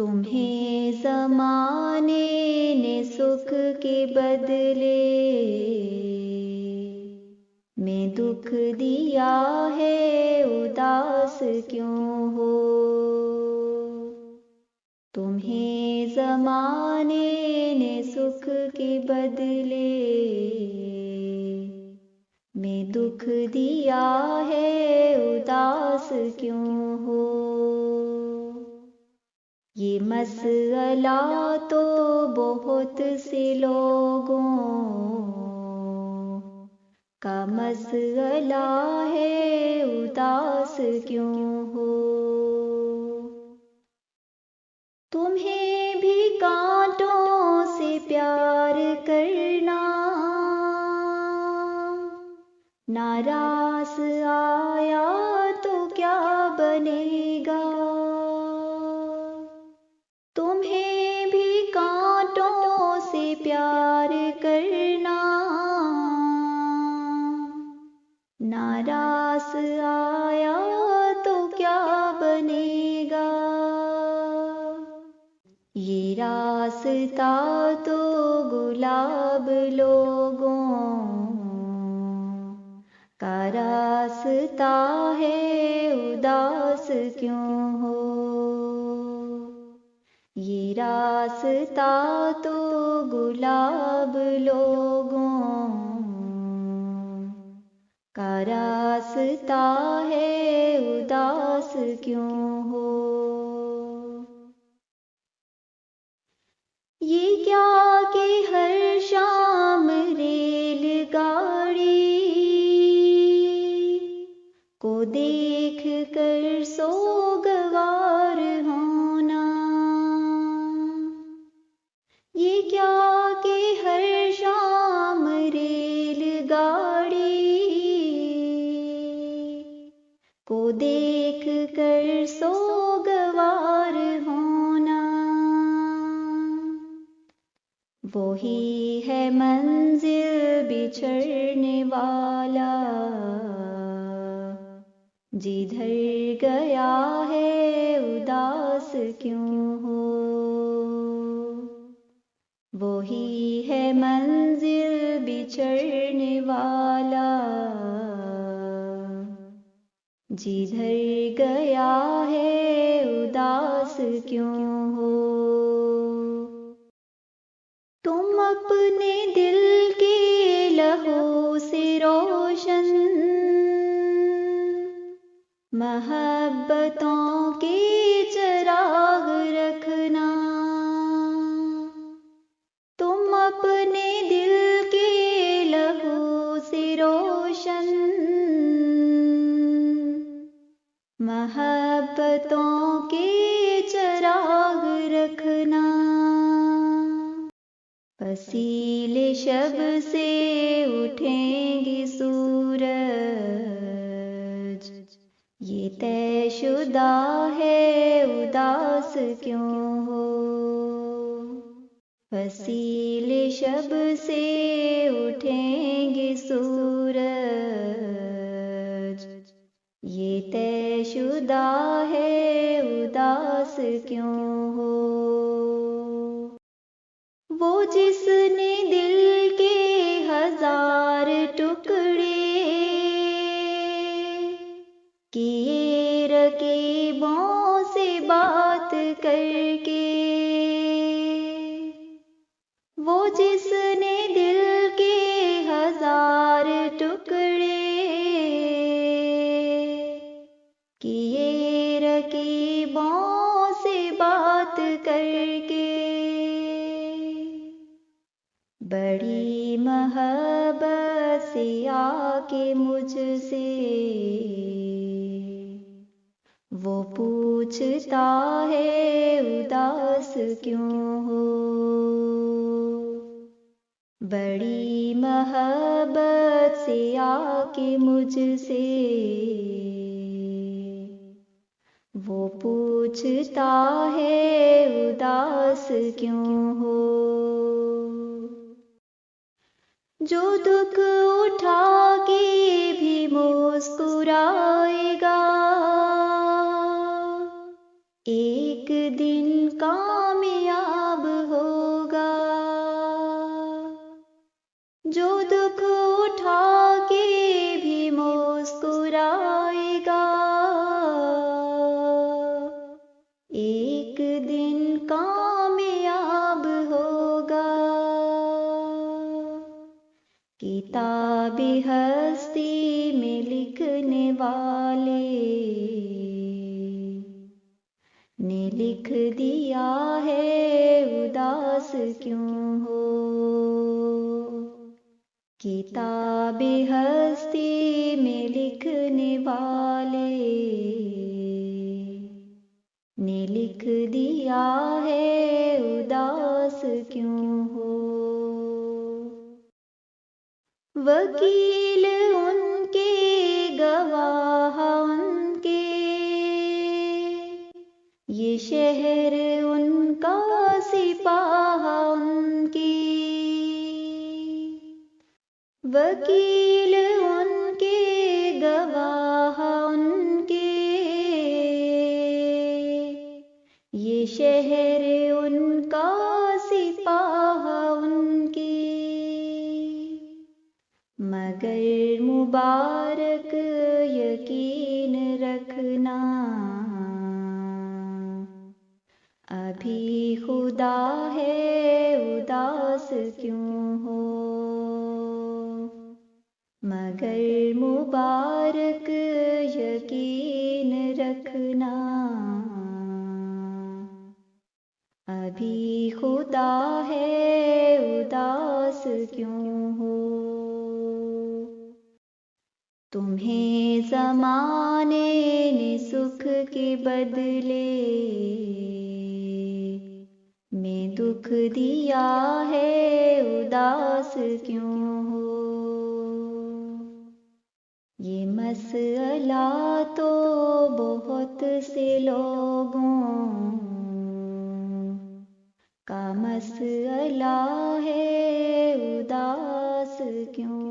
تمہیں زمانے نے سکھ کے بدلے میں دکھ دیا ہے، اداس کیوں ہو؟ تمہیں زمانے نے سکھ کے بدلے میں دکھ دیا ہے، اداس کیوں ہو؟ یہ مسئلہ تو بہت سے لوگوں کا مسئلہ ہے، اداس کیوں ہو؟ تمہیں بھی کانٹوں سے پیار کرنا ناراض آیا تو کیا بنے گا؟ تمہیں بھی کانٹوں سے پیار کرنا ناراض آیا تو کیا بنے گا؟ یہ راستہ تو گلاب لوگوں کا راستہ ہے، اداس کیوں ہو؟ یہ راستہ تو گلاب لوگوں کا راستہ ہے، اداس کیوں ہو؟ یہ کیا کہ ہر شام ریل گاڑی کو دیکھ کر سوگوار ہونا؟ یہ کیا کہ ہر شام ریل گاڑی کو دیکھ کر سوگوار ہونا؟ وہی ہے منزل بچھڑنے والا، جدھر گیا ہے اداس کیوں ہو؟ وہی ہے منزل بچھڑنے والا، جدھر گیا ہے اداس کیوں ہو؟ تم اپنے دل کے لہو سے روشن محبتوں کے چراغ رکھنا۔ تم اپنے دل کے لہو سے روشن محبتوں کے چراغ رکھنا۔ پسیلے شب سے اٹھیں گی سورج، یہ طے شدہ ہے، اداس کیوں ہو؟ پسیلے شب سے اٹھیں گی سورج، یہ طے شدہ ہے، اداس کیوں ہو؟ وہ جس نے دل کے ہزار ٹکڑے کیے رقیبوں سے بات کر کے، وہ جس نے دل کے ہزار ٹکڑے کیے رقیبوں سے بات کر کے، بڑی محبت سے آ کے مجھ سے وہ پوچھتا ہے، اداس کیوں ہو؟ بڑی محبت سے آ کے مجھ سے وہ پوچھتا ہے، اداس کیوں ہو؟ جو دکھ اٹھا کے بھی مسکرائے گا، ایک ایک دن کامیاب ہوگا، جو دکھ اٹھا کے بھی مسکرائے گا، ایک دن کامیاب ہوگا۔ کتاب ہستی میں لکھنے والے نے لکھ دیا ہے اداس کیوں ہو، کتاب ہستی میں لکھنے والے نے لکھ دیا ہے اداس کیوں ہو۔ وکیل ان کے گواہ ان کے، یہ شہر ان کا سپاہ ان کی، وکیل ان کے گواہ ان کے، یہ شہر ان کا سپاہ ان کی۔ مگر مبارک یقین رکھنا، ابھی خدا ہے اداس کیوں ہو، مگر مبارک یقین رکھنا، ابھی خدا ہے اداس کیوں ہو۔ تمہیں زمانے نے سکھ کے بدلے میں دکھ دیا ہے اداس کیوں ہو، یہ مسئلہ تو بہت سے لوگوں کا مسئلہ ہے اداس کیوں